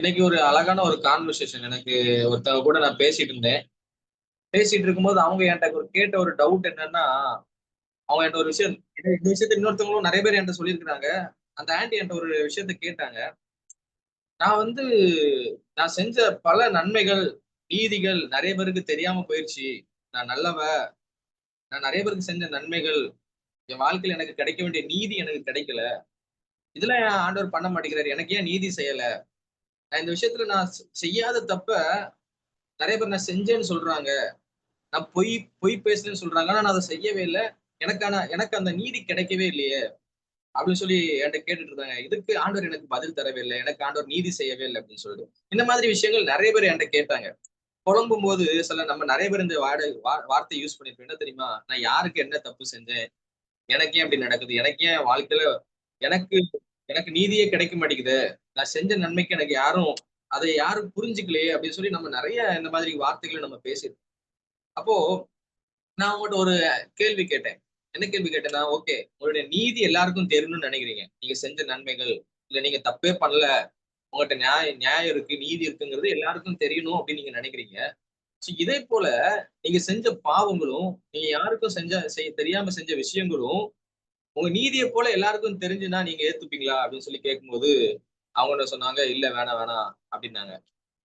இன்னைக்கு ஒரு அழகான ஒரு கான்வர்சேஷன் எனக்கு ஒருத்தவங்க கூட நான் பேசிட்டு இருந்தேன். பேசிட்டு இருக்கும்போது அவங்க என்ட்ட கேட்ட ஒரு டவுட் என்னன்னா, அவங்க என்ட்ட ஒரு விஷயம் இந்த விஷயத்த இன்னொருத்தவங்களும் நெறைய பேர் என்ட்ட சொல்லியிருக்கிறாங்க. அந்த ஆன்டி என்ட்ட ஒரு விஷயத்த கேட்டாங்க. நான் வந்து நான் செஞ்ச பல நன்மைகள், நீதிகள் நெறைய பேருக்கு தெரியாம போயிருச்சு. நான் நல்லவன். நான் நெறைய பேருக்கு செஞ்ச நன்மைகள், என் வாழ்க்கையில எனக்கு கிடைக்க வேண்டிய நீதி எனக்கு கிடைக்கல. இதெல்லாம் ஏன் ஆண்டவர் பண்ண மாட்டேங்கிறாரு? எனக்கு ஏன் நீதி செய்யல? நான் இந்த விஷயத்துல நான் செய்யாத தப்ப நெறைய பேர் நான் செஞ்சேன்னு சொல்றாங்க. நான் பொய் பொய் பேசுனேன்னு சொல்றாங்க. ஆனா நான் அத செய்யவே இல்ல. எனக்கு அந்த நீதி கிடைக்கவே இல்லையே! அப்படின்னு சொல்லி என்ட்ட கேட்டுட்டு இருந்தாங்க. இதுக்கு ஆண்டவர் எனக்கு பதில் தரவே இல்ல. எனக்கு ஆண்டவர் நீதி செய்யவே இல்ல அப்படின்னு சொல்லிட்டு. இந்த மாதிரி விஷயங்கள் நெறைய பேர் என்ட்ட கேட்டாங்க. புலம்பும்போது நம்ம நெறைய பேர் இந்த வார்த்தை யூஸ் பண்ணியிருப்போம். என்ன தெரியுமா? நான் யாருக்கு என்ன தப்பு செஞ்சேன்? எனக்கு ஏன் இப்படி நடக்குது? எனக்கு ஏன் வாழ்க்கையில எனக்கு எனக்கு நீதியே கிடைக்க மாட்டேங்குதே! நான் செஞ்ச நன்மைக்கு எனக்கு அதை யாரும் புரிஞ்சுக்கலையே! அப்படின்னு சொல்லி நம்ம நெறைய இந்த மாதிரி வார்த்தைகள நம்ம பேசியிருப்போம். அப்போ நான் உங்கட்ட ஒரு கேள்வி கேட்டேன். என்ன கேள்வி கேட்டேன்னா, ஓகே. உங்களுடைய நீதி எல்லாருக்கும் தெரியணும்னு நெனைக்கிறீங்க. நீங்க செஞ்ச நன்மைகள், இல்ல நீங்க தப்பே பண்ணல. உங்கட்ட நியாயம் இருக்கு, நீதி இருக்குங்கிறது எல்லாருக்கும் தெரியணும் அப்படின்னு நீங்க நெனைக்கிறீங்க. இதே போல நீங்க செஞ்ச பாவங்களும், நீங்க யாருக்கும் தெரியாம செஞ்ச விஷயங்களும், உங்க நீதிய போல எல்லாருக்கும் தெரிஞ்சுனா நீங்க ஏத்துப்பீங்களா? அப்படின்னு சொல்லி கேட்கும்போது, அவங்க என்ன சொன்னாங்க, "இல்ல வேணாம், வேணாம்" அப்படின்னாங்க.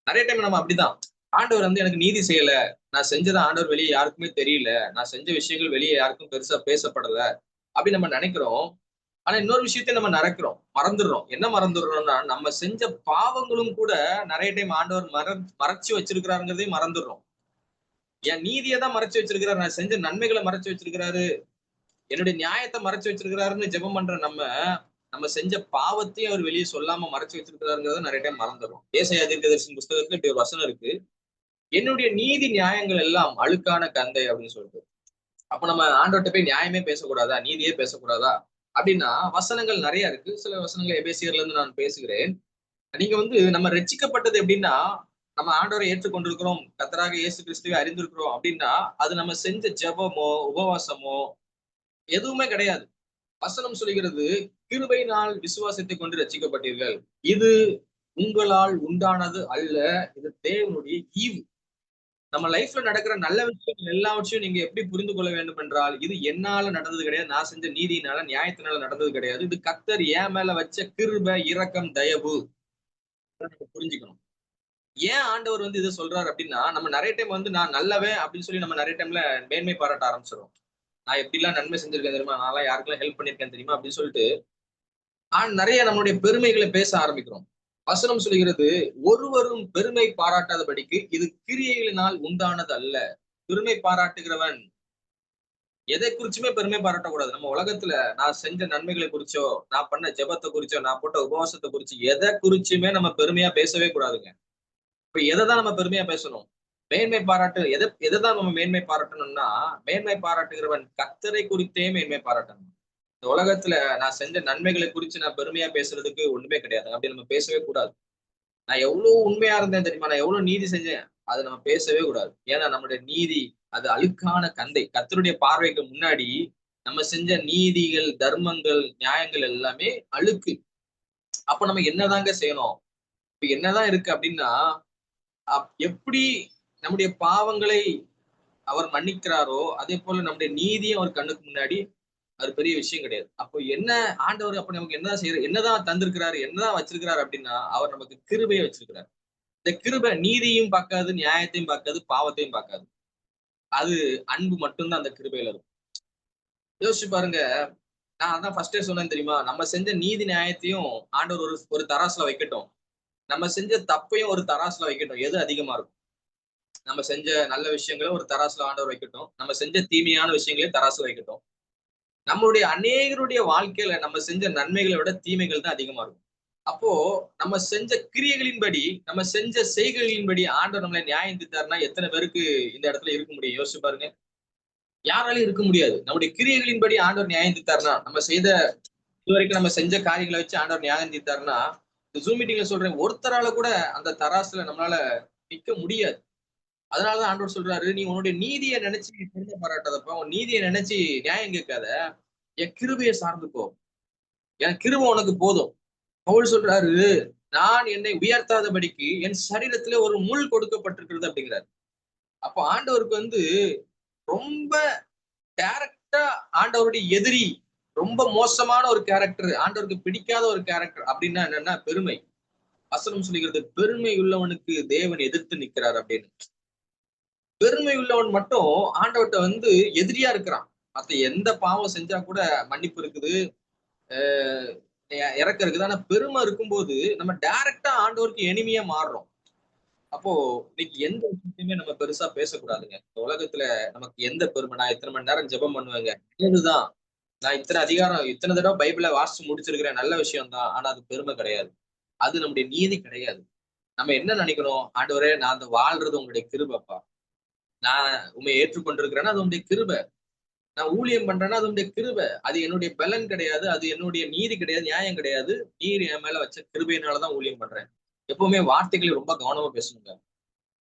நெறைய டைம் நம்ம அப்படிதான். ஆண்டவர் எனக்கு நீதி செய்யல. நான் செஞ்சத ஆண்டவர் வெளிய யாருக்குமே தெரியல. நான் செஞ்ச விஷயங்கள் வெளிய யாருக்கும் பெருசா பேசப்படல. அப்படி நம்ம நெனைக்கிறோம். ஆனா இன்னொரு விஷயத்த நம்ம மறந்துடுறோம். என்ன மறந்துடுறோம்னா, நம்ம செஞ்ச பாவங்களும் கூட நெறைய டைம் ஆண்டவர் மறைச்சு வச்சிருக்கிறாருங்கிறதையும் மறந்துடுறோம். என் நீதிய தான் மறைச்சு வச்சிருக்கிறாரு. நான் செஞ்ச நன்மைகள மறைச்சு வச்சிருக்கிறாரு. என்னுடைய நியாயத்த மறைச்சு வச்சிருக்கிறாருன்னு ஜெபம் பண்ற நம்ம செஞ்ச பாவத்தையும் அவர் வெளிய சொல்லாம மறைச்சு வச்சிருக்கிறாருங்கிறத நெறைய டைம் மறந்துடுறோம். ஏசாயா தீர்க்கதரிசியின் புஸ்தகத்துல இப்படி ஒரு வசனம் இருக்கு. என்னுடைய நீதி நியாயங்கள் எல்லாம் அழுக்கான கந்தை அப்படின்னு சொல்லிட்டு. அப்ப நம்ம ஆண்டவர்ட்ட போய் நியாயமே பேசக்கூடாதா? நீதியே பேசக்கூடாதா? அப்படின்னா வசனங்கள் நெறைய இருக்கு. சில வசனங்கள் எபேசியர்ல இருந்து நான் பேசுகிறேன். நீங்க நம்ம ரட்சிக்கப்பட்டது எப்படின்னா, நம்ம ஆண்டவரை ஏற்றுக்கொண்டிருக்கிறோம். கர்த்தராகிய இயேசு கிறிஸ்துவை அறிந்திருக்கிறோம் அப்படின்னா, அது நம்ம செஞ்ச ஜெபமோ, உபவாசமோ எதுவுமே கிடையாது. வசனம் சொல்லுகிறது, கிருபையினால் விசுவாசத்தைக் கொண்டு ரட்சிக்கப்பட்டீர்கள். இது உங்களால் உண்டானது அல்ல. இது தேவனுடைய ஈவு. நம்ம லைஃப்ல நடக்கிற நல்ல விஷயங்கள் எல்லாவற்றையும் நீங்க எப்படி புரிந்து கொள்ள வேண்டும் என்றால், இது என்னால நடந்தது கிடையாது. நான் செஞ்ச நீதியினால, நியாயத்தினால நடந்தது கிடையாது. இது கர்த்தர் என் மேல வச்ச கிருபை, இரக்கம், தயவு. நம்ம புரிஞ்சுக்கணும். ஏன் ஆண்டவர் இத சொல்றாரு அப்படின்னா, நம்ம நெறைய டைம் நான் நல்லவன் அப்படின்னு சொல்லி நம்ம நெறைய டைம்ல மேன்மை பாராட்ட ஆரம்பிச்சுருவோம். நான் எப்படிலாம் நன்மை செஞ்சிருக்கேன் தெரியுமா? நான்லாம் யாருக்கெல்லாம் ஹெல்ப் பண்ணியிருக்கேன் தெரியுமா? அப்படின்னு சொல்லிட்டு, நெறைய நம்மளுடைய பெருமைகள பேச ஆரம்பிக்கிறோம். வசனம் சொல்லுகிறது, ஒருவரும் பெருமை பாராட்டாதபடிக்கு இது கிரியைகளினால் உண்டானது அல்ல. பெருமை பாராட்டுகிறவன் எதை குறிச்சுமே பெருமை பாராட்டக்கூடாது. நம்ம உலகத்துல நான் செஞ்ச நன்மைகளை குறிச்சோ, நான் பண்ண ஜெபத்த குறிச்சோ, நான் போட்ட உபவாசத்த குறிச்சு எத குறிச்சுமே நம்ம பெருமையா பேசவே கூடாதுங்க. இப்ப எததான் நம்ம பெருமையா பேசணும்? மேன்மை பாராட்டு எததான் நம்ம மேன்மை பாராட்டணும்னா, மேன்மை பாராட்டுகிறவன் கர்த்தரை குறித்தே மேன்மை பாராட்டணும். இந்த உலகத்துல நான் செஞ்ச நன்மைகளை குறிச்சு நான் பெருமையா பேசுறதுக்கு ஒண்ணுமே கிடையாது. அப்படி நம்ம பேசவே கூடாது. நான் எவ்வளவு உண்மையா இருந்தேன் தெரியுமா? நான் எவ்வளவு நீதி செஞ்சேன். அத நம்ம பேசவே கூடாது. ஏன்னா நம்முடைய நீதி அது அழுக்கான கந்தை. கர்த்தருடைய பார்வைக்கு முன்னாடி நம்ம செஞ்ச நீதிகள், தர்மங்கள், நியாயங்கள் எல்லாமே அழுக்கு. அப்ப நம்ம என்னதாங்க செய்யணும்? இப்ப என்னதான் இருக்கு அப்டின்னா, எப்படி நம்முடைய பாவங்களை அவர் மன்னிக்கிறாரோ, அதேபோல நம்முடைய நீதியும் அவர் கண்ணுக்கு முன்னாடி அது பெரிய விஷயம் கிடையாது. அப்போ ஆண்டவர் அப்ப நமக்கு என்னதான் தந்திருக்கிறாரு, என்னதான் வச்சிருக்கிறாரு அப்டின்னா, அவர் நமக்கு கிருபைய வச்சிருக்கிறார். இந்த கிருபை நீதியும் பார்க்காது, நியாயத்தையும் பார்க்காது, பாவத்தையும் பார்க்காது. அது அன்பு மட்டும் தான் அந்த கிருபையில இருக்கும். யோசிச்சு பாருங்க. நான் அதான் ஃபர்ஸ்ட்டே சொன்னேன் தெரியுமா? நம்ம செஞ்ச நீதி நியாயத்தையும் ஆண்டவர் ஒரு ஒரு தராசுல வைக்கட்டும். நம்ம செஞ்ச தப்பையும் ஒரு தராசுல வைக்கட்டும். எது அதிகமா இருக்கும்? நம்ம செஞ்ச நல்ல விஷயங்கள ஒரு தராசுல ஆண்டவர் வைக்கட்டும். நம்ம செஞ்ச தீமையான விஷயங்களையும் தராசுல வைக்கட்டும். நம்மளுடைய அநேகருடைய வாழ்க்கையில நம்ம செஞ்ச நன்மைகள விட தீமைகள் தான் அதிகமா இருக்கும். அப்போ நம்ம செஞ்ச கிரியைகளின்படி, நம்ம செஞ்ச செய்கைகளின்படி ஆண்டவர் நம்மள நியாயம் தீர்த்தார்ன்னா, எத்தன பேருக்கு இந்த இடத்துல இருக்க முடியும்? யோசிச்சு பாருங்க. யாராலயும் இருக்க முடியாது. நம்முடைய கிரியைகளின்படி ஆண்டவர் நியாயம் தீர்த்தார்ன்னா, இதுவரைக்கும் நம்ம செஞ்ச காரியங்கள வச்சு ஆண்டவர் நியாயம் தீர்த்தார்ன்னா, இந்த ஜூம் மீட்டிங்ல சொல்றேன், ஒருத்தரால கூட அந்த தராசுல நம்மளால நிக்க முடியாது. அதனால தான் ஆண்டவர் சொல்றாரு, "நீ உன்னுடைய நீதிய நினைச்சு நீ பெருமை பாராட்டாதப்பா. உன் நீதிய நினைச்சு நியாயம் கேட்காத. என் கிருபைய சார்ந்துக்கோ. என் கிருபை உனக்கு போதும்." பவுல் சொல்றாரு, நான் என்னை உயர்த்தாதபடிக்கு என் சரீரத்திலே ஒரு முள் கொடுக்கப்பட்டிருக்கிறது அப்படிங்கிறார். அப்போ ஆண்டவருக்கு வந்து ரொம்ப டைரக்டா ஆண்டவருடைய எதிரி, ரொம்ப மோசமான ஒரு கேரக்டர், ஆண்டவருக்கு பிடிக்காத ஒரு கேரக்டர் அப்படின்னா என்னன்னா பெருமை. வசனம் சொல்லுகிறது பெருமை உள்ளவனுக்கு தேவன் எதிர்த்து நிற்கிறார் அப்படின்னு. பெருமை உள்ளவன் மட்டும் ஆண்டவர்ட்ட வந்து எதிரியா இருக்கிறான். மத்த எந்த பாவம் செஞ்சா கூட மன்னிப்பு இருக்குது, இறக்கம் இருக்குது. ஆனா பெருமை இருக்கும்போது நம்ம டைரக்டா ஆண்டவருக்கு எனிமியா மாறுறோம். அப்போ இன்னைக்கு எந்த விஷயத்தையுமே நம்ம பெருசா பேசக்கூடாதுங்க. இந்த உலகத்துல நமக்கு எந்த பெருமை, நான் இத்தனை மணி நேரம் ஜெபம் பண்ணுவேங்க. இதுதான். நான் இத்தனை அதிகாரம், இத்தனை தடவை பைபிள வாசிச்சு முடிச்சிருக்கிறேன். நல்ல விஷயம் தான். ஆனா அது பெருமை கிடையாது. அது நம்முடைய நீதி கிடையாது. நம்ம என்ன நினைக்கணும்? ஆண்டவரே நான் அந்த வாழ்றது உங்களுடைய கிருபைப்பா. நான் உம்மை ஏற்றுக்கொண்டிருக்கிறேன்னா, அது உம்முடைய கிருபை. நான் ஊழியம் பண்றேன்னா, அது உம்முடைய கிருபை. அது என்னுடைய பலன் கிடையாது. அது என்னுடைய நீதி கிடையாது. நியாயம் கிடையாது. நீர் என் மேல வச்ச கிருபையினால தான் ஊழியம் பண்றேன். எப்பவுமே வார்த்தைகளை ரொம்ப கவனமா பேசணுங்க.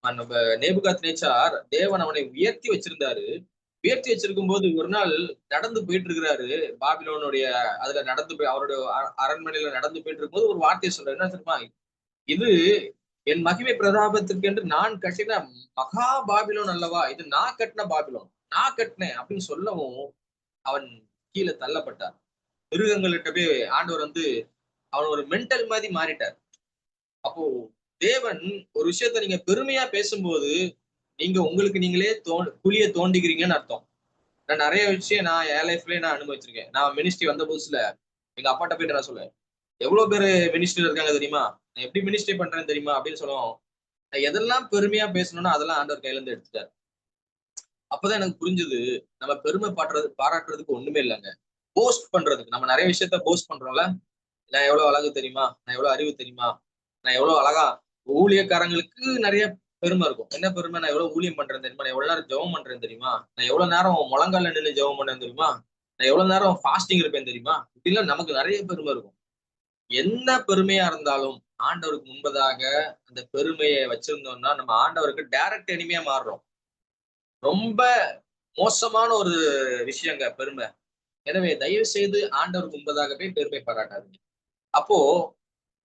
நம்ம நேபுகாத்நேச்சார் தேவன் அவனை உயர்த்தி வச்சிருந்தாரு. உயர்த்தி வச்சிருக்கும்போது ஒரு நாள் நடந்து போயிட்டு இருக்கிறாரு. பாபிலோனுடைய அதுல நடந்து போய் அவருடைய அரண்மனையில நடந்து போயிட்டு இருக்கும்போது ஒரு வார்த்தையை சொல்றாரு. என்ன தெரியுமா? இது என் மகிமை பிரதாபத்திற்கு என்று நான் கட்டின மகா பாபிலோன் அல்லவா? இது நான் கட்டின பாபிலோன். நான் கட்டினேன் அப்படின்னு சொல்லவும் அவன் கீழே தள்ளப்பட்டான். மிருகங்கள்கிட்ட போய் ஆண்டவர் வந்து அவன் ஒரு மென்டல் மாதிரி மாறிட்டார். அப்போ தேவன் ஒரு விஷயத்த நீங்க பெருமையா பேசும்போது, நீங்க உங்களுக்கு நீங்களே குழிய தோண்டிக்கிறீங்கன்னு அர்த்தம். நான் நெறைய விஷயம் நான் என் லைஃப்லயே நான் அனுபவிச்சிருக்கேன். நான் மினிஸ்ட்ரி வந்த புதுசுல எங்க அப்பாட்ட போயிட்டு நான் சொல்லுவேன். "எவ்வளவு பேரு மினிஸ்ட்ரில இருக்காங்க தெரியுமா? நான் எப்படி மினிஸ்ட்ரி பண்றேன்னு தெரியுமா?" அப்படின்னு சொல்லவும், நான் எதெல்லாம் பெருமையா பேசணும்னோ அதெல்லாம் ஆண்டவர் கையில இருந்து எடுத்துட்டாரு. அப்பதான் எனக்கு புரிஞ்சது, நம்ம பெருமை பாராட்டுறதுக்கு ஒண்ணுமே இல்லங்க. போஸ்ட் பண்றதுக்கு. நம்ம நெறைய விஷயத்த போஸ்ட் பண்றோம்ல. நான் எவ்வளவு அழகு தெரியுமா? நான் எவ்வளவு அறிவு தெரியுமா? நான் எவ்வளவு அழகா ஊழியக்காரங்களுக்கு நெறைய பெருமை இருக்கும். என்ன பெருமை? நான் எவ்வளவு ஊழியம் பண்றேன் தெரியுமா? நான் எவ்வளவு நேரம் ஜெபம் பண்றேன் தெரியுமா? நான் எவ்வளவு நேரம் முழங்கால்ல நின்னு ஜெபம் பண்ணேன் தெரியுமா? நான் எவ்வளவு நேரம் ஃபாஸ்டிங் இருப்பேன் தெரியுமா? இப்படிலாம் நமக்கு நெறைய பெருமை இருக்கும். என்ன பெருமையா இருந்தாலும் ஆண்டவருக்கு முன்பதாக அந்த பெருமைய வச்சிருந்தோம்னா, நம்ம ஆண்டவருக்கு டைரக்ட் எனிமியா மாறுறோம். ரொம்ப மோசமான ஒரு விஷயங்க பெருமை. எனவே தயவு செய்து ஆண்டவருக்கு முன்பதாகவே பெருமை பாராட்டாதீங்க. அப்போ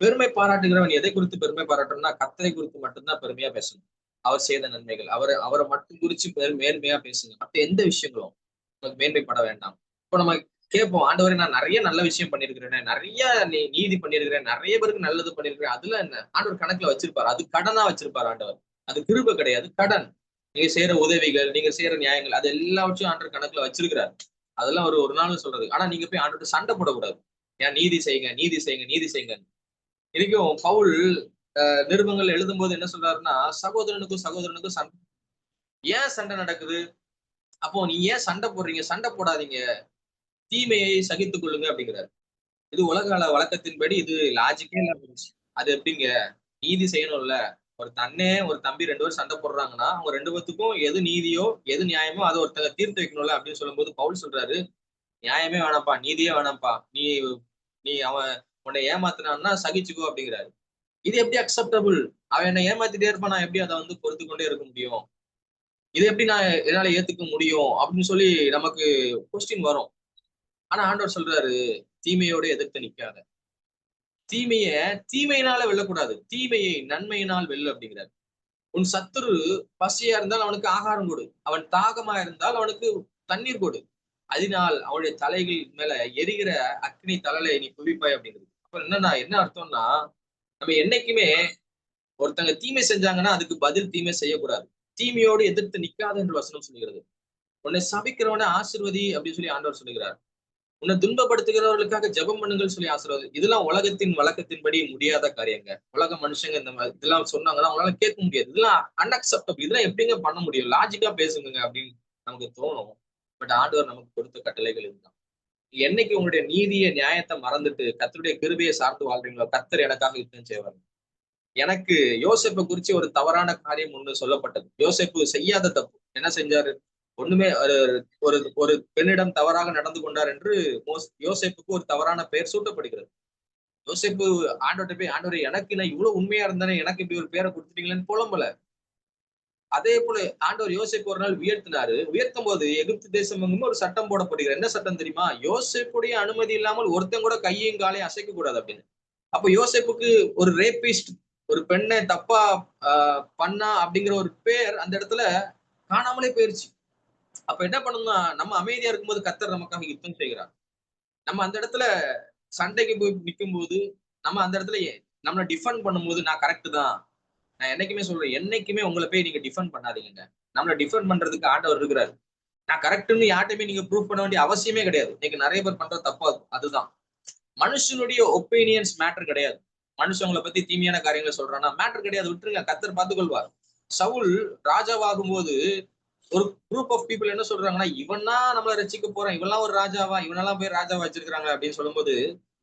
பெருமை பாராட்டுகிறவன் எதை குறித்து பெருமை பாராட்டணும்னா, கர்த்தரை குறித்து மட்டும் தான் பெருமையா பேசணும். அவர் செய்த நன்மைகள். அவர மட்டும் குறிச்சு மேன்மையா பேசுங்க. மத்த எந்த விஷயங்களும் நமக்கு மேன்மைப்பட வேண்டாம். இப்போ நம்ம கேட்போம், ஆண்டவரே நான் நெறைய நல்ல விஷயம் பண்ணியிருக்கிறேனே, நெறைய நீதி பண்ணியிருக்கிறேன், நெறைய பேருக்கு நல்லது பண்ணியிருக்கிறேன். அதுல என்ன? ஆண்டவர் கணக்குல வச்சிருப்பாரு. அது கடனா வச்சிருப்பாரு ஆண்டவர். அது கிருபை கிடையாது, கடன். நீங்க செய்யற உதவிகள், நீங்க செய்யற நியாயங்கள், அது எல்லாவற்றையும் ஆண்டவர் கணக்குல வச்சிருக்கிறார். அதெல்லாம் அவரு ஒரு நாளும் சொல்றது. ஆனா நீங்க போய் ஆண்டவர்ட்ட சண்டை போடக்கூடாது. ஏன் நீதி செய்யுங்க, நீதி செய்யுங்க, நீதி செய்யுங்க. இன்னைக்கும் பவுல் நிருபங்கள் எழுதும்போது என்ன சொல்றாருன்னா, சகோதரனுக்கும் சகோதரனுக்கும் சண்டை. ஏன் சண்டை நடக்குது? அப்போ நீ ஏன் சண்டை போடுறீங்க? சண்டை போடாதீங்க. தீமையை சகித்துக் கொள்ளுங்க அப்படிங்கிறாரு. இது உலக வழக்கத்தின்படி இது லாஜிக்கே இல்லாம போச்சு. அது எப்படிங்க? நீதி செய்யணும்ல. ஒரு அண்ணன், ஒரு தம்பி 2 பேரும் சண்டை போடுறாங்கன்னா, அவங்க 2 பேத்துக்கும் எது நீதியோ, எது நியாயமோ அத ஒருத்தங்க தீர்த்து வைக்கணும்ல அப்படின்னு சொல்லும்போது பவுல் சொல்றாரு, நியாயமே வேணாம்ப்பா, நீதியே வேணாம்ப்பா. நீ நீ அவன் உன்னை ஏமாத்துனான்னா சகிச்சுக்கோ அப்படிங்கிறாரு. இது எப்படி அக்செப்டபிள்? அவன் என்ன ஏமாத்திட்டே இருப்பான். நான் எப்படி அத வந்து பொறுத்துக் கொண்டே இருக்க முடியும்? இத எப்படி நான் என்னால ஏத்துக்க முடியும்? அப்படின்னு சொல்லி நமக்கு கொஸ்டின் வரும். ஆனா ஆண்டவர் சொல்றாரு, தீமையோட எதிர்த்து நிக்காத. தீமைய தீமையினால வெல்லக்கூடாது. தீமையை நன்மையினால் வெல்லு அப்படிங்கிறாரு. உன் சத்துரு பசியா இருந்தால் அவனுக்கு ஆகாரம் கொடு. அவன் தாகமா இருந்தால் அவனுக்கு தண்ணீர் கொடு. அதனால் அவனுடைய தலைகள் மேல எரிகிற அக்கினி தழலை நீ குவிப்பாய் அப்படிங்கிறது. அப்ப என்னன்னா என்ன அர்த்தம்னா, நம்ம என்னைக்குமே ஒருத்தங்க தீமை செஞ்சாங்கன்னா, அதுக்கு பதில் தீமை செய்யக்கூடாது. தீமையோடு எதிர்த்து நிக்காத என்று வசனம் சொல்லுகிறது. உன்னை சபிக்கிறவனை ஆசீர்வதி அப்படின்னு சொல்லி ஆண்டவர் சொல்லுகிறார். உன்னை துன்பப்படுத்துகிறவர்களுக்காக ஜெபம் பண்ணுங்கள் சொல்லி ஆசீர்வாதம். இதெல்லாம் உலகத்தின் வழக்கத்தின்படி முடியாத காரியங்க. உலக மனுஷங்க இந்த இதெல்லாம் சொன்னாங்கன்னா, அவங்களால கேட்க முடியாது. இதெல்லாம் அன்அக்செப்டபிள். இதெல்லாம் எப்படிங்க பண்ண முடியும்? லாஜிக்கா பேசுங்கங்க அப்படின்னு நமக்கு தோணும். பட் ஆண்டவர் நமக்கு கொடுத்த கட்டளைகள் இதுதான். என்னைக்கு உங்களுடைய நீதிய, நியாயத்த மறந்துட்டு கர்த்தருடைய கிருபையை சார்ந்து வாழ்றீங்களோ, கர்த்தர் எனக்காக யுத்தம் செய்வார். எனக்கு யோசேப்ப குறிச்சு ஒரு தவறான காரியம் ஒண்ணு சொல்லப்பட்டது. யோசேப்பு செய்யாத தப்பு. என்ன செஞ்சாரு? ஒண்ணுமே ஒரு ஒரு ஒரு பெண்ணிடம் தவறாக நடந்து கொண்டார் என்று யோசேப்புக்கு ஒரு தவறான பெயர் சூட்டப்படுகிறது. யோசேப்பு ஆண்டவர்ட்ட போய், "ஆண்டவரே எனக்கு நான் இவ்வளவு உண்மையா இருந்தேனே, எனக்கு இப்படி ஒரு பேர குடுத்துட்டீங்களேன்னு" புலம்பல. அதே போல ஆண்டவர் யோசேப்பு ஒரு நாள் உயர்த்தினாரு. உயர்த்தும்போது எகிப்து தேசம் எங்கும் ஒரு சட்டம் போடப்படுகிறது. என்ன சட்டம் தெரியுமா? யோசேப்புடைய அனுமதி இல்லாமல் ஒருத்தன் கூட கையையும் காலையும் அசைக்கக் கூடாது அப்படின்னு. அப்ப யோசேப்புக்கு ஒரு ரேபிஸ்ட், ஒரு பெண்ணை தப்பா பண்ணா அப்படிங்கிற ஒரு பேர் அந்த இடத்துல காணாமலே போயிருச்சு. அப்ப என்ன பண்ணணும்னா, நம்ம அமைதியா இருக்கும்போது கர்த்தர் நமக்காக யுத்தம் செய்கிறார். நம்ம அந்த இடத்துல சண்டைக்கு போய் நிக்கும்போது, நம்ம அந்த இடத்துல நம்மள டிஃபெண்ட் பண்ணும்போது, நான் கரெக்ட் தான். நான் என்னைக்குமே சொல்றேன், என்னைக்குமே உங்கள போய் நீங்க டிஃபெண்ட் பண்ணாதீங்கங்க. நம்மள டிஃபெண்ட் பண்றதுக்கு ஆண்டவர் இருக்கிறாரு. நான் கரெக்ட்ன்னு யார்ட்டயுமே நீங்க ப்ரூவ் பண்ண வேண்டிய அவசியமே கிடையாது. இன்னைக்கு நெறைய பேர் பண்ற தப்பு அதுதான். மனுஷனுடைய ஒப்பீனியன்ஸ் மேட்டர் கிடையாது. மனுஷன் உங்கள பத்தி தீமையான காரியங்கள சொல்றான்னா, மேட்டர் கிடையாது. விட்டுருங்க. கர்த்தர் பார்த்துக் கொள்வார். சவுல் ராஜாவாகும்போது ஒரு குரூப் ஆஃப் பீப்பிள் என்ன சொல்றாங்கன்னா, இவன் தான் நம்மள ரட்சிக்க போறான். இவன்லாம் ஒரு ராஜாவா? இவனெல்லாம் போய் ராஜாவா வச்சிருக்காங்க அப்படின்னு சொல்லும்போது,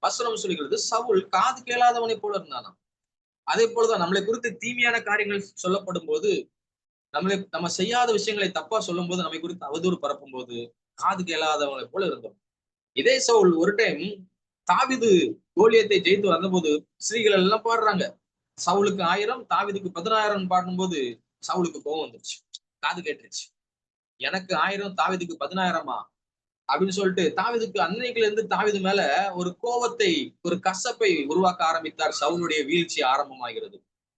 வசனம் சொல்லுகிறது, சவுல் காது கேளாதவனைப் போல இருந்தானாம். அதே போலதான் நம்மளை குறித்து தீமையான காரியங்கள் சொல்லப்படும்போது, நம்ம செய்யாத விஷயங்களை தப்பா சொல்லும்போது, நம்மை குறித்து அவதூறு பரப்பும்போது, காது கேளாதவனைப் போல இருந்தோம். இதே சவுல் ஒரு டைம் தாவீது கோலியத்தை ஜெயித்து வந்தபோது, ஸ்திரீகள் எல்லாம் பாடுறாங்க. சவுலுக்கு 1000 தாவீதுக்கு 10,000 பாடும்போது, சவுலுக்கு கோவம் வந்துருச்சு. காது கேட்டுருச்சு. எனக்கு 1000 தாவீதுக்கு 10,000 அப்படின்னு சொல்லிட்டு தாவீதுக்கு அன்னைக்குல இருந்து தாவீது மேல ஒரு கோவத்தை, ஒரு கசப்பை உருவாக்க ஆரம்பித்தார். சவுலுடைய வீழ்ச்சி ஆரம்பமாகிறது.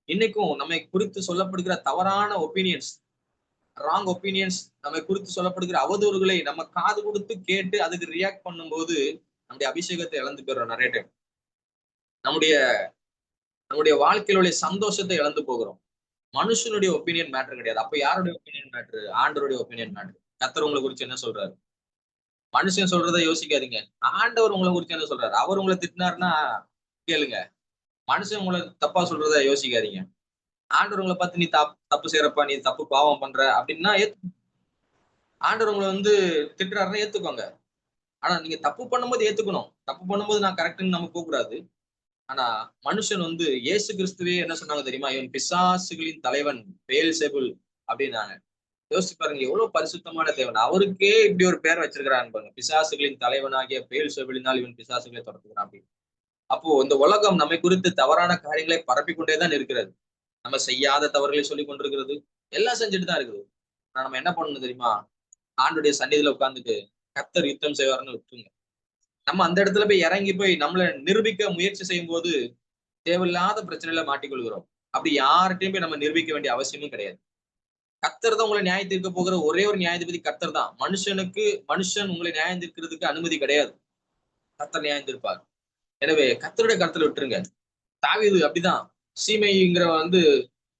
இன்னைக்கும் நம்மை குறித்து சொல்லப்படுகிற தவறான ஒப்பீனியன்ஸ், ராங் ஒப்பீனியன்ஸ், நம்மை குறித்து சொல்லப்படுகிற அவதூறுகளை நம்ம காது கொடுத்து கேட்டு அதுக்கு ரியாக்ட் பண்ணும்போது நம்முடைய அபிஷேகத்தை இழந்து போயிடுறோம் நிறைய டைம். நம்முடைய நம்முடைய வாழ்க்கையில உள்ள சந்தோஷத்தை இழந்து போகிறோம். மனுஷனுடைய ஒப்பீனியன் மேட்டர் கிடையாது. அப்ப யாருடைய ஒப்பீனியன் மேட்டர்? ஆண்டவருடைய ஒப்பீனியன் மேட்டர். கர்த்தர் உங்களை குறிச்சு என்ன சொல்றாரு? மனுஷன் சொல்றதை யோசிக்காதீங்க. ஆண்டவர் உங்கள குறிச்சு என்ன சொல்றாரு? அவர் உங்கள திட்டினாருன்னா கேளுங்க. மனுஷன் உங்கள தப்பா சொல்றத யோசிக்காதீங்க. ஆண்டவர் உங்கள பார்த்து நீ தப்பு செய்றப்பா, நீ தப்பு பாவம் பண்ற அப்படின்னா ஆண்டவர் உங்கள திட்டுறாருன்னா ஏத்துக்கோங்க. ஆனா நீங்க தப்பு பண்ணும்போது ஏத்துக்கணும். தப்பு பண்ணும்போது நான் கரெக்ட்ன்னு நம்ம போக்கூடாது. ஆனா மனுஷன் இயேசு கிறிஸ்துவே என்ன சொன்னாங்க தெரியுமா? இவன் பிசாசுகளின் தலைவன் பெயல்செபூல் அப்படின்னாங்க. யோசிச்சு பாருங்க எவ்வளவு பரிசுத்தமான தேவன். அவருக்கே இப்படி ஒரு பேர் வச்சிருக்கிறான்னு பாருங்க. பிசாசுகளின் தலைவனாகிய பெயல்செபூலினால் இவன் பிசாசுகளை துரத்துகிறான் அப்படின்னு. அப்போ இந்த உலகம் நம்மை குறித்து தவறான காரியங்களை பரப்பிக் கொண்டேதான் இருக்கிறது. நம்ம செய்யாத தவறுகளை சொல்லிக் கொண்டிருக்கிறது. எல்லாம் செஞ்சுட்டு தான் இருக்குது. ஆனா நம்ம என்ன பண்ணணும் தெரியுமா? ஆண்டுடைய சந்நிதியில உட்கார்ந்துட்டு கர்த்தர் யுத்தம் செய்வார்ன்னு விட்டுருங்க. நம்ம அந்த இடத்துல போய் இறங்கி போய் நம்மள நிரூபிக்க முயற்சி செய்யும் போது தேவையில்லாத பிரச்சனையில மாட்டிக்கொள்கிறோம். அப்படி யார்கிட்டயும் போய் நம்ம நிரூபிக்க வேண்டிய அவசியமும் கிடையாது. கர்த்தர் தான் உங்களை நியாயம் தீர்க்க போகிற ஒரே ஒரு நியாயாதிபதி கர்த்தர் தான். மனுஷன் உங்களை நியாயம் தீர்க்கிறதுக்கு அனுமதி கிடையாது. கர்த்தர் நியாயம் தீர்ப்பார். எனவே கர்த்தருடைய கருத்துல விட்டுருங்க. தாவீது அப்படிதான். சீமைங்கிற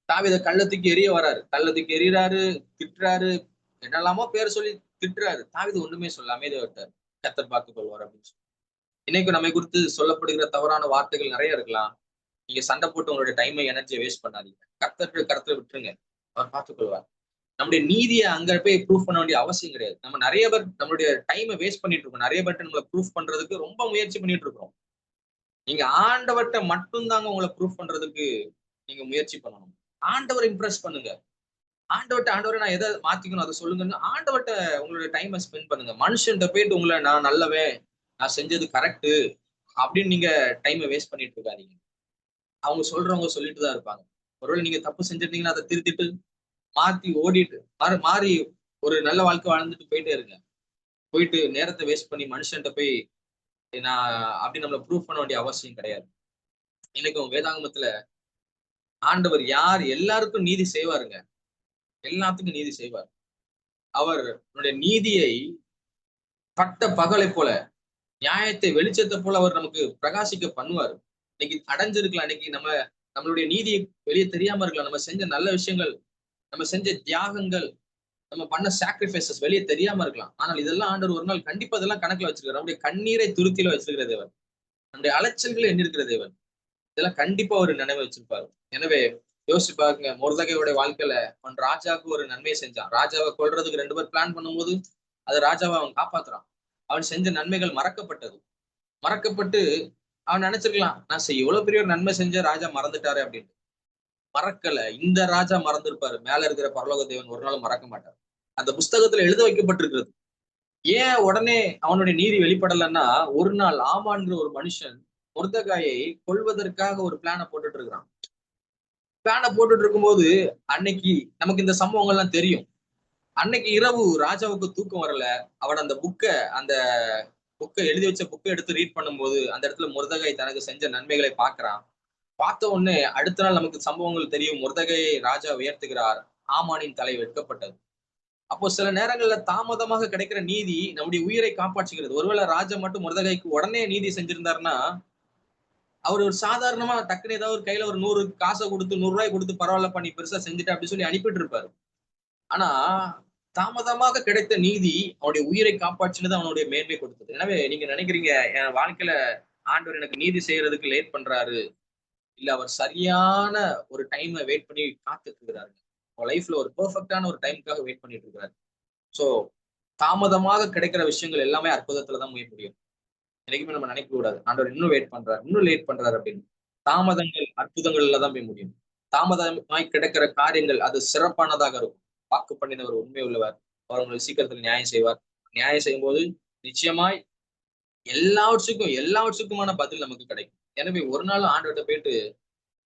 தாவீத கள்ளத்துக்கு எரிய வராரு. கள்ளத்துக்கு எரியறாரு, திட்டுறாரு, என்னெல்லாமோ பேர் சொல்லி திட்டுறாரு. தாவீது ஒண்ணுமே சொல்ல அமைதியா விட்டாரு. கர்த்தர் பார்த்துக் கொள்வார் அப்படின்னு சொல்லி. இன்னைக்கும் நம்மை குறித்து சொல்லப்படுகிற தவறான வார்த்தைகள் நிறைய இருக்கலாம். நீங்க சண்டை போட்டு உங்களுடைய டைமை எனர்ஜியை வேஸ்ட் பண்ணாதீங்க. கர்த்தருடைய கருத்துல விட்டுருங்க. அவர் பார்த்துக் கொள்வார். நம்முடைய நீதியை அங்க போய் ப்ரூஃப் பண்ண வேண்டிய அவசியம் கிடையாது. நம்ம நிறைய பேர் நம்மளுடைய டைமை வேஸ்ட் பண்ணிட்டு இருக்கோம். நிறைய பேர்ட்ட நம்மள ப்ரூஃப் பண்றதுக்கு ரொம்ப முயற்சி பண்ணிட்டு இருக்கோம். நீங்க ஆண்டவர்ட்ட மட்டும் தாங்க உங்களை ப்ரூஃப் பண்றதுக்கு நீங்க முயற்சி பண்ணணும். ஆண்டவரை இம்ப்ரெஸ் பண்ணுங்க. ஆண்டவரை நான் எதை மாத்திக்கணும் அதை சொல்லுங்கன்னு ஆண்டவர்ட்ட உங்களோட டைமை ஸ்பெண்ட் பண்ணுங்க. மனுஷன்ட்ட போயிட்டு உங்களை நான் நல்லவன், நான் செஞ்சது கரெக்ட் அப்படின்னு நீங்க டைமை வேஸ்ட் பண்ணிட்டு இருக்காதீங்க. அவங்க சொல்றவங்க சொல்லிட்டு தான் இருப்பாங்க. ஒருவேளை நீங்க தப்பு செஞ்சிருந்தீங்கன்னா அதை திருத்திட்டு மாத்தி ஓடிட்டு மாறி ஒரு நல்ல வாழ்க்கை வாழ்ந்துட்டு போயிட்டே இருங்க. போயிட்டு நேரத்தை வேஸ்ட் பண்ணி மனுஷன்ட்ட போய் நான் அப்படி நம்மள ப்ரூவ் பண்ண வேண்டிய அவசியம் கிடையாது. இன்னைக்கும் வேதாகமத்துல ஆண்டவர் யார் எல்லாருக்கும் நீதி செய்வாருங்க. எல்லாத்துக்கும் நீதி செய்வார். அவர் நீதியை பட்ட பகலை போல, நியாயத்தை வெளிச்சத்தை போல அவர் நமக்கு பிரகாசிக்க பண்ணுவார். இன்னைக்கு அடைஞ்சிருக்கலாம். இன்னைக்கு நம்மளுடைய நீதியை வெளியே தெரியாம இருக்கலாம். நம்ம செஞ்ச நல்ல விஷயங்கள், நம்ம செஞ்ச தியாகங்கள், நம்ம பண்ண சாக்ரிஃபைசஸ் வெளியே தெரியாம இருக்கலாம். ஆனால் இதெல்லாம் ஆண்டவர் ஒரு நாள் கண்டிப்பா இதெல்லாம் கணக்குல வச்சிருக்காரு. நம்முடைய கண்ணீரை துருத்தியில வச்சிருக்கிற தேவன். நம்முடைய அலைச்சல்களை எண்ணிருக்கிற தேவன். இதெல்லாம் கண்டிப்பா ஒரு நினைவு வச்சிருப்பாரு. எனவே யோசிச்சு பாருங்க. மொர்தெகாயோட வாழ்க்கையில அவன் ராஜாவுக்கு ஒரு நன்மையை செஞ்சான். ராஜாவை கொல்றதுக்கு 2 பேர் பிளான் பண்ணும்போது அது ராஜாவை அவன் காப்பாத்துறான். அவன் செஞ்ச நன்மைகள் மறக்கப்பட்டது. மறக்கப்பட்டு அவன் நினைச்சிருக்கலாம், நான் எவ்வளவு பெரிய ஒரு நன்மை செஞ்ச ராஜா மறந்துட்டாரு அப்படின்னு. மறக்கல. இந்த ராஜா மறந்திருப்பாரு. மேல இருக்கிற பரலோக தேவன் ஒரு நாளும் மறக்க மாட்டார். அந்த புஸ்தகத்துல எழுத வைக்கப்பட்டிருக்கிறது. ஏன் உடனே அவனுடைய நீதி வெளிப்படலைன்னா, ஒரு நாள் ஆமான்கிற ஒரு மனுஷன் மொர்தெகாயை கொல்வதற்காக ஒரு பிளான போட்டுட்டு இருக்கிறான். பிளான போட்டுட்டு இருக்கும்போது அன்னைக்கு நமக்கு இந்த சம்பவங்கள்லாம் தெரியும். அன்னைக்கு இரவு ராஜாவுக்கு தூக்கம் வரல. அவன் அந்த புக்க அந்த புக்கை எழுதி வச்ச புக்கை எடுத்து ரீட் பண்ணும்போது அந்த இடத்துல மொர்தெகாய் தனக்கு செஞ்ச நன்மைகளை பார்க்கிறான். பார்த்த உடனே அடுத்த நாள் நமக்கு சம்பவங்கள் தெரியும். மொர்தெகாயை ராஜா உயர்த்துகிறார். ஆமானின் தலை வெட்கப்பட்டது. அப்போ சில நேரங்கள்ல தாமதமாக கிடைக்கிற நீதி நம்முடைய உயிரை காப்பாற்றுகிறது. ஒருவேளை ராஜா மட்டும் மொர்தெகாய்க்கு உடனே நீதி செஞ்சிருந்தாருன்னா, அவர் ஒரு சாதாரணமா டக்குன்னு ஏதாவது ஒரு கையில ஒரு 100 காசை கொடுத்து ₹100 கொடுத்து பரவாயில்லப்பா நீ பெருசா செஞ்சுட்ட அப்படி சொல்லி அனுப்பிட்டு இருப்பாரு. ஆனா தாமதமாக கிடைத்த நீதி அவனுடைய உயிரை காப்பாற்றினது அவனுடைய மேன்மை கொடுத்தது. எனவே நீங்க நினைக்கிறீங்க என் வாழ்க்கையில ஆண்டவர் எனக்கு நீதி செய்யறதுக்கு லேட் பண்றாரு. இல்ல அவர் சரியான ஒரு டைமை வெயிட் பண்ணி காத்துட்டு இருக்கிறாரு. உங்க லைஃப்ல ஒரு பெர்ஃபெக்ட்டான ஒரு டைமுக்காக வெயிட் பண்ணிட்டு இருக்காரு. சோ தாமதமாக கிடைக்கிற விஷயங்கள் எல்லாமே அற்புதத்துல தான் முடியும். என்னைக்குமே நம்ம நினைக்க கூடாது. ஆண்டவர் இன்னும் வெயிட் பண்றாரு, இன்னும் லேட் பண்றாரு அப்படின்னு. தாமதங்கள் அற்புதங்கள்ல தான் போய் முடியும். தாமதமாய் கிடைக்கிற காரியங்கள் அது சிறப்பானதாக இருக்கும். வாக்கு பண்ணினவர் உண்மை உள்ளவர். அவர் உங்களுக்கு சீக்கிரத்தில் நியாயம் செய்வார். நியாயம் செய்யும்போது நிச்சயமாய் எல்லாவற்றுக்குமான பதில் நமக்கு கிடைக்கும். எனவே ஒரு நாள் ஆண்டவர்ட்ட போயிட்டு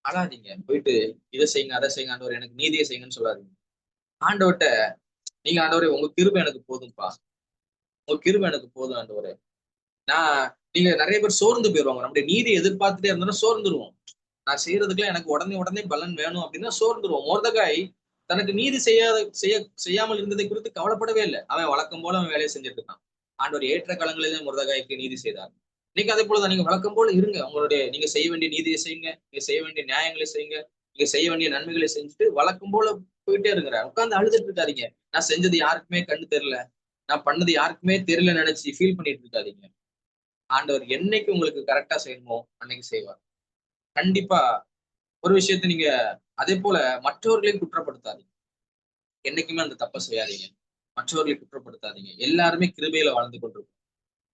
அழாதீங்க. போயிட்டு இதை செய்யுங்க, அதை செய்யுங்க ஆண்டவரே எனக்கு நீதியை செய்யுங்கன்னு சொல்லாதீங்க. ஆண்டவர்ட்ட நீங்க ஆண்டவரே உங்க கிருபை எனக்கு போதும்பா. உங்க கிருபை எனக்கு போதும் ஆண்டவரே. நான் நீங்க நிறைய பேர் சோர்ந்து போயிருவாங்க. நம்முடைய நீதியை எதிர்பார்த்துட்டே இருந்தோம்னா சோர்ந்துருவோம். நான் செய்யறதுக்குலாம் எனக்கு உடனே உடனே பலன் வேணும் அப்படின்னா சோர்ந்துருவோம். மொர்தெகாய் தனக்கு நீதி செய்யாமல் இருந்ததை குறித்து கவலைப்படவே இல்லை. அவன் வழக்கம் போல அவன் வேலையை செஞ்சுட்டு இருக்கான். ஆண்டவர் ஏற்ற காலங்களிலே மொர்தெகாய்க்கு நீதி செய்தார். இன்னைக்கு அதே போலதான் நீங்க வழக்கம் போல இருங்க. உங்களுடைய நீங்க செய்ய வேண்டிய நீதியை செய்யுங்க. நீங்க செய்ய வேண்டிய நியாயங்களை செய்யுங்க. நீங்க செய்ய வேண்டிய நன்மைகளை செஞ்சுட்டு வழக்கம் போல போயிட்டே இருக்கிற. உட்கார்ந்து அழுதுட்டு இருக்காதீங்க. நான் செஞ்சது யாருக்குமே கண்ணு தெரியல. நான் பண்ணது யாருக்குமே தெரியல நினைச்சு ஃபீல் பண்ணிட்டு இருக்காதீங்க. ஆண்டவர் என்னைக்கு உங்களுக்கு கரெக்டா செய்யணுமோ அன்னைக்கு செய்வார். கண்டிப்பா ஒரு விஷயத்த நீங்க அதே போல மற்றவர்களையும் குற்றப்படுத்தாதீங்க. என்னைக்குமே அந்த தப்ப செய்யாதீங்க. மற்றவர்களை குற்றப்படுத்தாதீங்க. எல்லாருமே கிருபையில வாழ்ந்து கொண்டிருக்கோம்.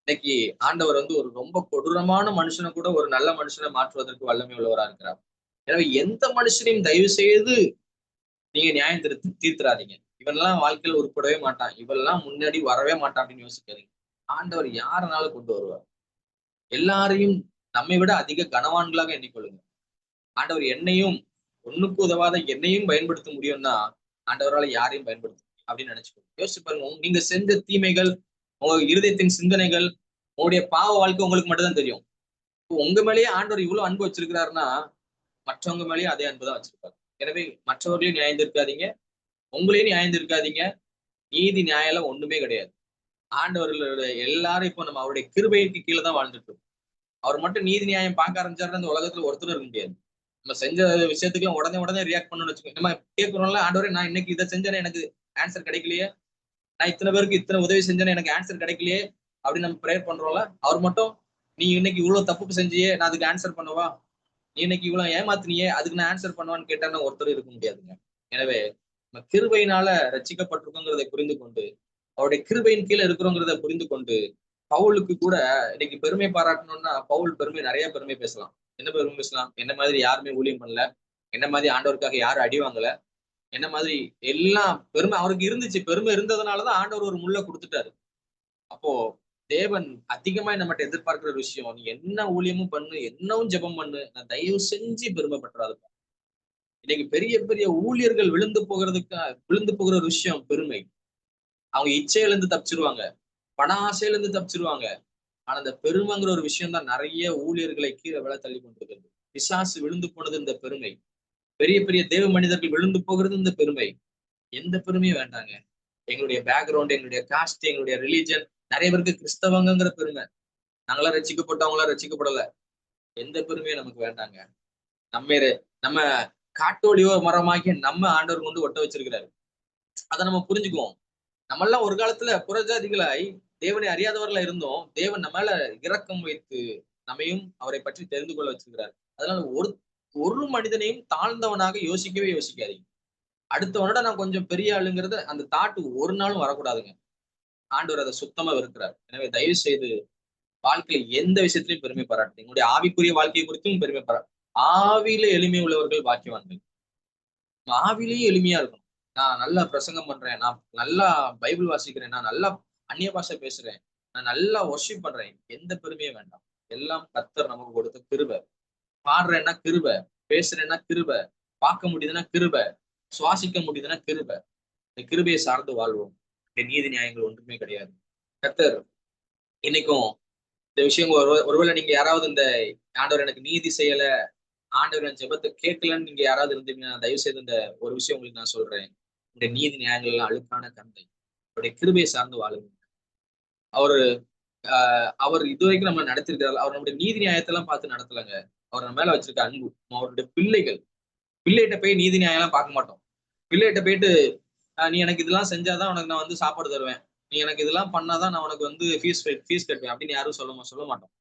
இன்னைக்கு ஆண்டவர் ஒரு ரொம்ப கொடூரமான மனுஷனை கூட ஒரு நல்ல மனுஷனை மாற்றுவதற்கு வல்லமை உள்ளவரா இருக்கிறார். எனவே எந்த மனுஷனையும் தயவு செய்து நீங்க நியாயம் தீர்த்துறாதீங்க. இவன்லாம் வாழ்க்கையில உருப்படவே மாட்டான். இவெல்லாம் முன்னாடி வரவே மாட்டான் அப்படின்னு யோசிக்காதீங்க. ஆண்டவர் யாருனாலும் கொண்டு வருவார். எல்லாரையும் நம்மை விட அதிக கனவான்களாக எண்ணிக்கொள்ளுங்க. ஆண்டவர் என்னையும் ஒண்ணுக்கு உதவாத என்னையும் பயன்படுத்த முடியும்னா ஆண்டவரால யாரையும் பயன்படுத்த முடியும் அப்படின்னு நினைச்சுக்கோங்க. யோசிச்சு பாருங்க. நீங்க செஞ்ச தீமைகள், உங்க இருதயத்தின் சிந்தனைகள், உங்களுடைய பாவ வாழ்க்கை உங்களுக்கு மட்டும் தான் தெரியும். உங்க மேலேயே ஆண்டவர் இவ்வளவு அன்பு வச்சிருக்கிறாருன்னா மற்றவங்க மேலேயும் அதே அன்பு தான் வச்சிருப்பாரு. எனவே மற்றவர்களையும் நியாயம் இருக்காதீங்க, உங்களையும் நியாயம் இருக்காதீங்க. நீதி நியாயம் ஒண்ணுமே கிடையாது. ஆண்டவர்களுடைய எல்லாரும் இப்போ நம்ம அவருடைய கிருபைக்கு கீழே தான் வாழ்ந்துட்டு இருக்கோம். அவர் மட்டும் நீதி நியாயம் பார்க்க ஆரம்பிச்சாருன்னா இந்த உலகத்துல ஒருத்தர் இருக்க முடியாது. நம்ம செஞ்ச விஷயத்துக்கு உடனே உடனே ரியாக்ட் பண்ணணும்னு வச்சுக்கோங்க. நம்ம கேட்கிறோம்ல ஆண்டவரே நான் இன்னைக்கு இதை செஞ்சேன்னு எனக்கு ஆன்சர் கிடைக்கலையே, நான் இத்தனை பேருக்கு இத்தனை உதவி செஞ்சேன்னு எனக்கு ஆன்சர் கிடைக்கலையே அப்படின்னு நம்ம ப்ரேயர் பண்றோம்ல. அவர் மட்டும் நீ இன்னைக்கு இவ்வளவு தப்பு செஞ்சியே நான் அதுக்கு ஆன்சர் பண்ணவா, நீ இன்னைக்கு இவ்வளவு ஏமாத்தினியே அதுக்கு நான் ஆன்சர் பண்ணுவான்னு கேட்டான்னு ஒருத்தர் இருக்க முடியாதுங்க. எனவே நம்ம கிருபையினால ரட்சிக்கப்பட்டிருக்கோங்கிறதை புரிந்து கொண்டு அவருடைய கிருபையின் கீழே இருக்கிறோங்கிறத புரிந்து கொண்டு பவுலுக்கு கூட இன்னைக்கு பெருமை பாராட்டணும்னா பவுல் பெருமை நிறைய பெருமை பேசலாம். என்ன பெருமை பேசலாம்? என்ன மாதிரி யாருமே ஊழியம் பண்ணல, என்ன மாதிரி ஆண்டவருக்காக யாரும் அடி வாங்கல, என்ன மாதிரி எல்லாம் பெருமை அவருக்கு இருந்துச்சு. பெருமை இருந்ததுனாலதான் ஆண்டவர் ஒரு முள்ள கொடுத்துட்டாரு. அப்போ தேவன் அதிகமா நம்மகிட்ட எதிர்பார்க்கிற விஷயம், நீ என்ன ஊழியமும் பண்ணு, என்னவும் ஜெபம் பண்ணு, நான் தயவு செஞ்சு பெருமைப்பட்டுறாது. இன்னைக்கு பெரிய பெரிய ஊழியர்கள் விழுந்து போகிற ஒரு விஷயம் பெருமை. அவங்க இச்சையில இருந்து தப்பிச்சிருவாங்க, பண ஆசையில இருந்து தப்பிச்சிருவாங்க. ஆனா இந்த பெருமைங்கிற ஒரு விஷயம் தான் நிறைய ஊழியர்களை கீழே விழ தள்ளி கொண்டிருக்கிறது. பிசாசு விழுந்து போனது இந்த பெருமை. பெரிய பெரிய தேவ மனிதர்கள் விழுந்து போகிறது இந்த பெருமை. எந்த பெருமையும் வேண்டாங்க. எங்களுடைய பேக்ரவுண்ட், எங்களுடைய காஸ்ட், எங்களுடைய ரிலீஜன், நிறைய பேருக்கு கிறிஸ்தவங்கிற பெருமை. நாங்களாம் ரசிக்கப்பட்டவங்களாம் ரசிக்கப்படல. எந்த பெருமையும் நமக்கு வேண்டாங்க. நம்ம நம்ம காட்டோலியோ மரமாகி நம்ம ஆண்டவர் கொண்டு ஒட்ட வச்சிருக்கிறாரு. அதை நம்ம புரிஞ்சுக்குவோம். நம்ம எல்லாம் ஒரு காலத்துல புறஜாதிகளாய் தேவனை அறியாதவர்களா இருந்தோம். தேவன் நம்ம மேல இரக்கம் வைத்து நம்மையும் அவரை பற்றி தெரிந்து கொள்ள வச்சிருக்கிறார். அதனால ஒரு ஒரு மனிதனையும் தாழ்ந்தவனாக யோசிக்கவே யோசிக்காதீங்க. அடுத்தவனோட நான் கொஞ்சம் பெரிய ஆளுங்கிறது அந்த தாட்டு ஒரு நாளும் வரக்கூடாதுங்க. ஆண்டவர் அதை சுத்தமா வெறுக்கிறார். எனவே தயவு செய்து வாழ்க்கையில எந்த விஷயத்திலையும் பெருமை பாராட்டுங்க. உங்களுடைய ஆவிக்குரிய வாழ்க்கையை குறித்தும் பெருமை ஆவியில எளிமை உள்ளவர்கள் பாக்கியவான்கள். ஆவிலேயே எளிமையா இருக்கணும். நான் நல்லா பிரசங்கம் பண்றேன், நான் நல்லா பைபிள் வாசிக்கிறேன், நான் நல்லா அந்நிய பாஷை பேசுறேன், நான் நல்லா வொர்ஷிப் பண்றேன். எந்த பெருமையும் வேண்டாம். எல்லாம் கர்த்தர் நமக்கு கொடுத்த கிருபை. பாடுறேன்னா கிருபை, பேசுறேன்னா கிருபை, பார்க்க முடியுதுன்னா கிருபை, சுவாசிக்க முடியுதுன்னா கிருபை. இந்த கிருபையை சார்ந்து வாழ்வோம். நீதி நியாயங்கள் ஒன்றுமே கிடையாது. கர்த்தர் இன்னைக்கும் இந்த விஷயம் ஒருவேளை நீங்க யாராவது இந்த ஆண்டவர் எனக்கு நீதி செய்யல, ஆண்டவர் என் ஜெபத்தை கேட்கலன்னு நீங்க யாராவது இருந்தீங்கன்னா, தயவு செய்து இந்த ஒரு விஷயம் உங்களுக்கு நான் சொல்றேன். இந்த நீதி நியாயங்கள் எல்லாம் அழுக்கான கந்தை. அவருடைய கிருபையை சார்ந்து வாழுங்க. அவரு அவர் இதுவரைக்கும் நம்மள நடத்திருக்கிறார். அவர் நம்முடைய நீதி நியாயத்தெல்லாம் பார்த்து நடத்தலங்க. அவர் நம்ம மேல வச்சிருக்க அன்பு. அவருடைய பிள்ளைகள். பிள்ளைகிட்ட போய் நீதி நியாயம்லாம் பார்க்க மாட்டோம். பிள்ளைகிட்ட போயிட்டு, நீ எனக்கு இதெல்லாம் செஞ்சா தான் உனக்கு நான் வந்து சாப்பாடு தருவேன். நீ எனக்கு இதெல்லாம் பண்ணா தான் நான் உனக்கு வந்து ஃபீஸ் கட்டுவேன் அப்படின்னு யாரும் சொல்ல மாட்டோம்.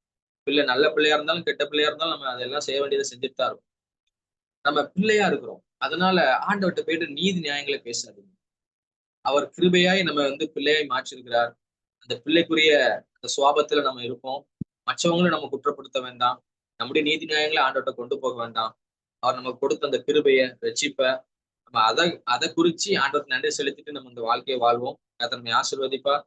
பிள்ளை நல்ல பிள்ளையா இருந்தாலும், கெட்ட பிள்ளையா இருந்தாலும் நம்ம அதெல்லாம் செய்ய வேண்டியத செஞ்சுட்டு தான் இருக்கோம். நம்ம பிள்ளையா இருக்கிறோம். அதனால ஆண்டவர்ட்ட போயிட்டு நீதி நியாயங்கள பேசாதீங்க. அவர் கிருபையாய் நம்ம வந்து பிள்ளையாய் மாற்றியிருக்கிறார். அந்த பிள்ளைக்குரிய அந்த சுவாபத்துல நம்ம இருப்போம். மற்றவங்களும் நம்ம குற்றப்படுத்த வேண்டாம். நம்முடைய நீதி நியாயங்கள ஆண்டவர்ட்ட கொண்டு போக வேண்டாம். அவர் நமக்கு கொடுத்த அந்த கிருபைய, ரட்சிப்ப நம்ம அத அத குறிச்சு ஆண்டவருக்கு நன்றி செலுத்திட்டு நம்ம இந்த வாழ்க்கைய வாழ்வோம். கர்த்தர் நம்மை ஆசீர்வதிப்பார்.